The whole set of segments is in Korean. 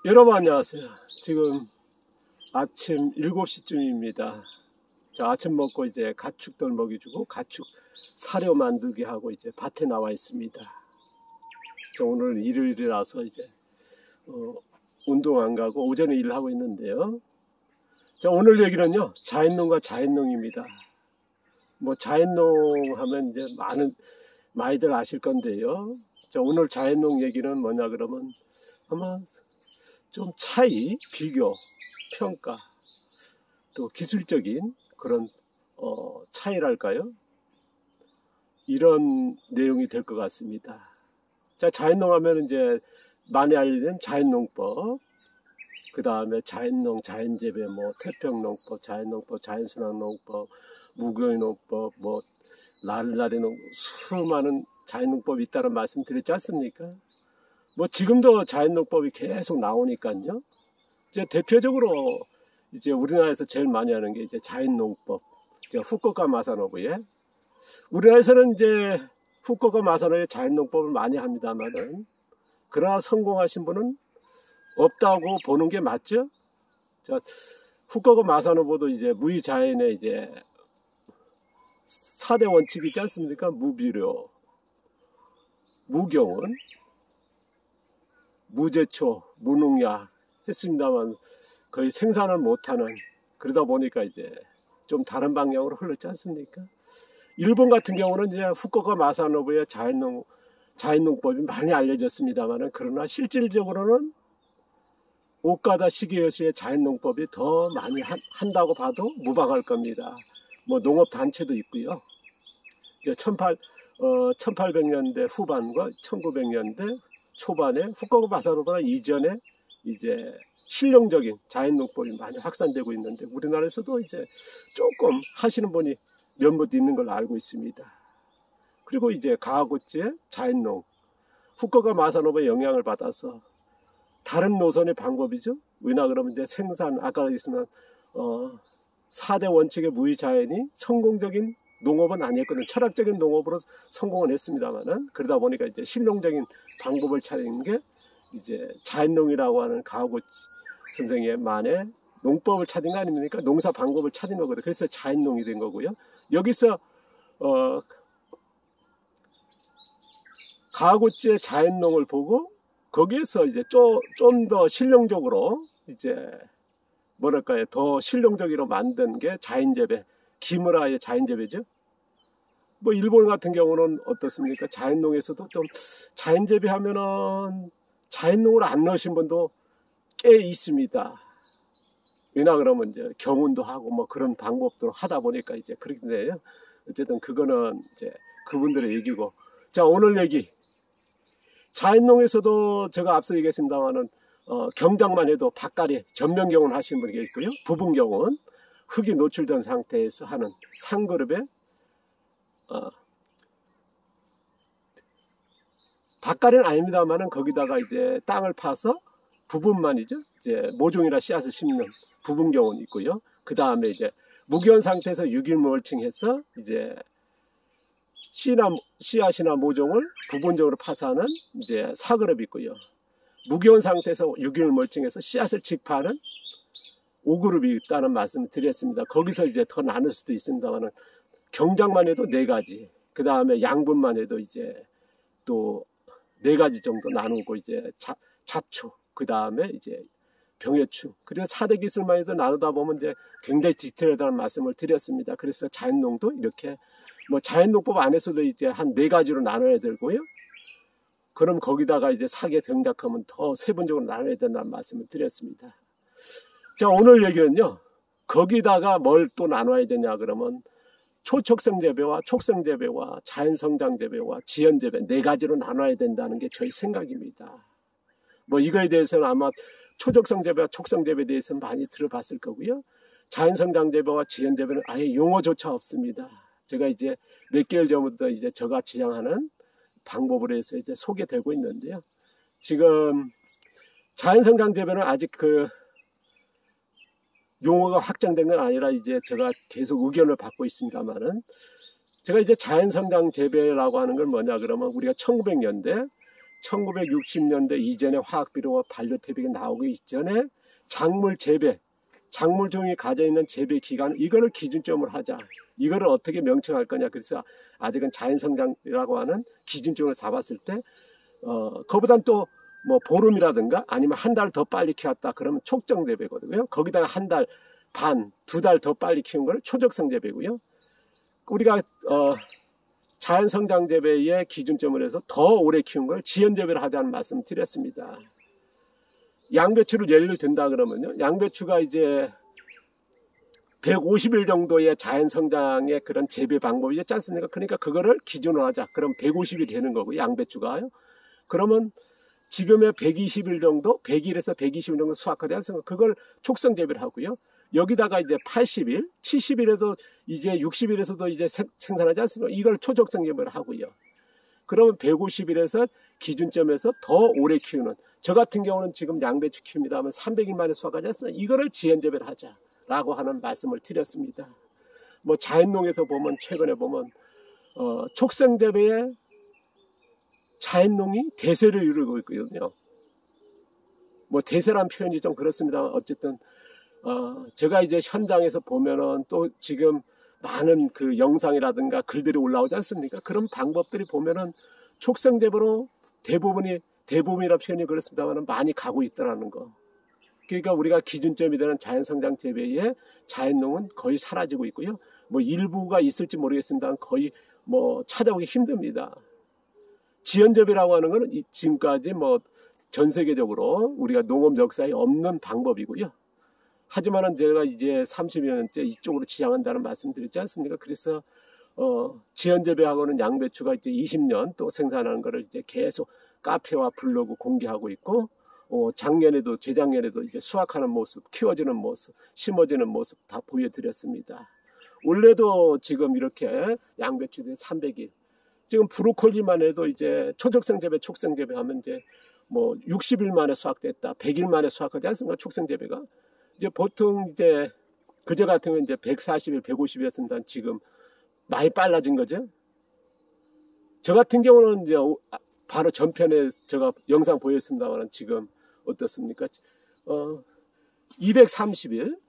여러분 안녕하세요. 지금 아침 7시쯤입니다. 자, 아침 먹고 이제 가축들 먹여주고 가축 사료 만들게 하고 이제 밭에 나와 있습니다. 자, 오늘 일요일이라서 이제 운동 안 가고 오전에 일을 하고 있는데요. 자, 오늘 얘기는요, 자연농과 자연농입니다. 뭐 자연농 하면 이제 많이들 아실 건데요. 자, 오늘 자연농 얘기는 뭐냐 그러면 아마 좀 차이, 비교, 평가, 또 기술적인 그런 차이랄까요? 이런 내용이 될 것 같습니다. 자, 자연농 하면 이제 많이 알려진 자연농법, 그 다음에 자연농, 자연재배, 뭐 태평농법, 자연농법, 자연순환농법, 무경농법, 뭐 나르나리농, 수많은 자연농법이 있다는 말씀 드렸지 않습니까? 뭐 지금도 자연농법이 계속 나오니까요. 이제 대표적으로 이제 우리나라에서 제일 많이 하는 게 이제 자연농법, 이제 후쿠오카 마사노부에, 우리나라에서는 이제 후쿠오카 마사노부의 자연농법을 많이 합니다만은, 그러나 성공하신 분은 없다고 보는 게 맞죠? 자, 후쿠오카 마사노부도 이제 무의자연의 이제 4대 원칙이 있지 않습니까? 무비료, 무경은, 무제초, 무농약 했습니다만 거의 생산을 못하는, 그러다 보니까 이제 좀 다른 방향으로 흘렀지 않습니까? 일본 같은 경우는 이제 후쿠오카 마사노부의 자연농법이 많이 알려졌습니다만, 그러나 실질적으로는 오카다 시게요시의 자연농법이 더 많이 한다고 봐도 무방할 겁니다. 뭐 농업단체도 있고요. 이제 1800년대 후반과 1900년대 초반에 후쿠오카 마사노부나 이전에 이제 실용적인 자연농법이 많이 확산되고 있는데, 우리나라에서도 이제 조금 하시는 분이 몇몇 있는 걸로 알고 있습니다. 그리고 이제 가하구치의 자연농, 후쿠오카 마사노부의 영향을 받아서 다른 노선의 방법이죠. 왜냐 그러면 이제 생산, 아까 있으면 4대 원칙의 무의자연이 성공적인 농업은 아니었거든요. 철학적인 농업으로 성공을 했습니다만은, 그러다 보니까 이제 실용적인 방법을 찾는 게 이제 자연농이라고 하는 가하구치 선생의 만의 농법을 찾은 거 아닙니까? 농사 방법을 찾은 거거든요. 그래서 자연농이 된 거고요. 여기서 가하구치의 자연농을 보고 거기에서 이제 좀 더 실용적으로 이제 뭐랄까요, 더 실용적으로 만든 게 자연재배, 기무라의 자연재배죠. 뭐 일본 같은 경우는 어떻습니까? 자연농에서도 좀 자연재배하면은 자연농을 안 넣으신 분도 꽤 있습니다. 왜냐 그러면 이제 경운도 하고 뭐 그런 방법도 하다 보니까 이제 그렇게 돼요. 어쨌든 그거는 이제 그분들의 얘기고. 자, 오늘 얘기, 자연농에서도 제가 앞서 얘기했습니다만은 경작만 해도 밭갈이 전면경운 하시는 분이 있고요. 부분경운, 흙이 노출된 상태에서 하는 상그룹에 밭갈이는 아닙니다만은 거기다가 이제 땅을 파서 부분만이죠. 이제 모종이나 씨앗을 심는 부분경운이 있고요. 그 다음에 이제 무기원 상태에서 6일 멀칭해서 이제 씨앗이나 모종을 부분적으로 파서하는 이제 사그룹이 있고요. 무기원 상태에서 6일 멀칭해서 씨앗을 직파하는 5그룹이 있다는 말씀을 드렸습니다. 거기서 이제 더 나눌 수도 있습니다만은 경작만 해도 4가지, 그 다음에 양분만 해도 이제 또 4가지 정도 나누고 이제 잡초, 그 다음에 이제 병해충, 그리고 4대 기술만 해도 나누다 보면 이제 굉장히 디테일하다는 말씀을 드렸습니다. 그래서 자연농도 이렇게 뭐 자연농법 안에서도 이제 한 4가지로 나눠야 되고요. 그럼 거기다가 이제 사계 경작하면 더 세분적으로 나눠야 된다는 말씀을 드렸습니다. 자, 오늘 얘기는요, 거기다가 뭘 또 나눠야 되냐 그러면 초촉성 재배와 촉성 재배와 자연성장 재배와 지연 재배 4가지로 나눠야 된다는 게 저희 생각입니다. 뭐 이거에 대해서는 아마 초적성 재배와 촉성 재배에 대해서는 많이 들어봤을 거고요. 자연성장 재배와 지연 재배는 아예 용어조차 없습니다. 제가 이제 몇 개월 전부터 이제 제가 지향하는 방법으로 해서 이제 소개되고 있는데요. 지금 자연성장 재배는 아직 그 용어가 확정된 건 아니라 이제 제가 계속 의견을 받고 있습니다만은, 제가 이제 자연성장 재배라고 하는 건 뭐냐 그러면 우리가 1900년대 1960년대 이전에 화학비료와 반려태백이 나오기 이전에 작물 재배, 작물 종이 가져 있는 재배 기간, 이거를 기준점으로 하자. 이거를 어떻게 명칭할 거냐. 그래서 아직은 자연성장이라고 하는 기준점을 잡았을 때 그보단 또 뭐 보름이라든가 아니면 한 달 더 빨리 키웠다 그러면 촉정 재배거든요. 거기다가 한 달 반, 두 달 더 빨리 키운 거를 초적성 재배고요. 우리가 자연성장 재배의 기준점을 해서 더 오래 키운 걸 지연 재배를 하자는 말씀을 드렸습니다. 양배추를 예를 든다 그러면요, 양배추가 이제 150일 정도의 자연성장의 그런 재배 방법이 있지 않습니까? 그러니까 그거를 기준으로 하자. 그럼 150일 되는 거고, 양배추가요. 그러면 지금의 120일 정도, 100일에서 120일 정도 수확하지 않습니까? 그걸 촉성 재배를 하고요. 여기다가 이제 80일, 70일에도 이제 60일에서도 이제 생산하지 않습니까? 이걸 초적성 재배를 하고요. 그러면 150일에서 기준점에서 더 오래 키우는, 저 같은 경우는 지금 양배추 키웁니다 하면 300일 만에 수확하지 않습니까? 이거를 지연 재배를 하자라고 하는 말씀을 드렸습니다. 뭐 자연농에서 보면 최근에 보면 촉성 재배의 자연농이 대세를 이루고 있거든요. 뭐 대세란 표현이 좀 그렇습니다만 어쨌든 제가 이제 현장에서 보면은 또 지금 많은 그 영상이라든가 글들이 올라오지 않습니까? 그런 방법들이 보면은 촉성 재배로 대부분이라 표현이 그렇습니다만 많이 가고 있더라는 거. 그러니까 우리가 기준점이 되는 자연성장 재배의 자연농은 거의 사라지고 있고요. 뭐 일부가 있을지 모르겠습니다만 거의 뭐 찾아오기 힘듭니다. 지연재배라고 하는 것은 지금까지 뭐 전 세계적으로 우리가 농업 역사에 없는 방법이고요. 하지만은 제가 이제 30여 년째 이쪽으로 지향한다는 말씀 드렸지 않습니까? 그래서 지연재배하고는 양배추가 이제 20년 또 생산하는 거를 이제 계속 카페와 블로그 공개하고 있고, 작년에도 재작년에도 이제 수확하는 모습, 키워지는 모습, 심어지는 모습 다 보여드렸습니다. 올해도 지금 이렇게 양배추도 300일, 지금 브로콜리만 해도 이제 초적성 재배, 촉성 재배 하면 이제 뭐 60일 만에 수확됐다, 100일 만에 수확하지 않습니까? 촉성 재배가. 이제 보통 이제 그제 같은 건 이제 140일, 150일이었습니다. 지금 많이 빨라진 거죠. 저 같은 경우는 이제 바로 전편에 제가 영상 보였습니다만 지금 어떻습니까? 230일.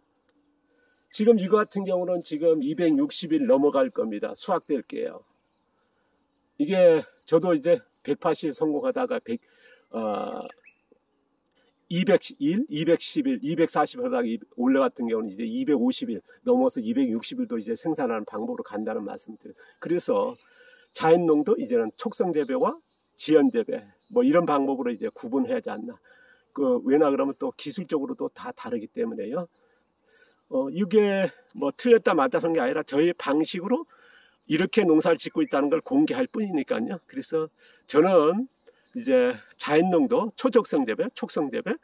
지금 이거 같은 경우는 지금 260일 넘어갈 겁니다. 수확될 게요. 이게 저도 이제 180일 성공하다가 200일, 210일, 240일 하다가 올라갔던 경우는 이제 250일 넘어서 260일도 이제 생산하는 방법으로 간다는 말씀드려요. 그래서 자연농도 이제는 촉성 재배와 지연 재배 뭐 이런 방법으로 이제 구분해야 하지 않나. 왜냐 그러면 또 기술적으로도 다 다르기 때문에요. 이게 뭐 틀렸다 맞다 하는 게 아니라 저희 방식으로 이렇게 농사를 짓고 있다는 걸 공개할 뿐이니까요. 그래서 저는 이제 자연농도 초적성 재배, 촉성 재배,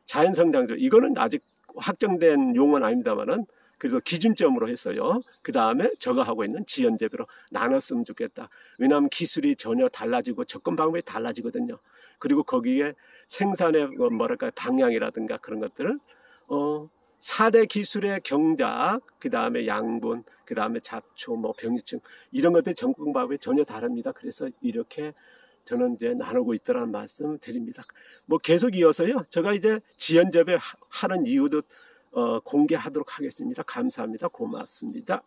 자연성장 재배, 이거는 아직 확정된 용어는 아닙니다만은 그래서 기준점으로 했어요. 그 다음에 저가 하고 있는 지연 재배로 나눴으면 좋겠다. 왜냐하면 기술이 전혀 달라지고 접근 방법이 달라지거든요. 그리고 거기에 생산의 뭐랄까 방향이라든가 그런 것들을 4대 기술의 경작, 그 다음에 양분, 그 다음에 잡초, 뭐 병리충 이런 것들이 접근 방법이 전혀 다릅니다. 그래서 이렇게 저는 이제 나누고 있다는 말씀 드립니다. 뭐 계속 이어서요. 제가 이제 지연 재배 하는 이유도 공개하도록 하겠습니다. 감사합니다. 고맙습니다.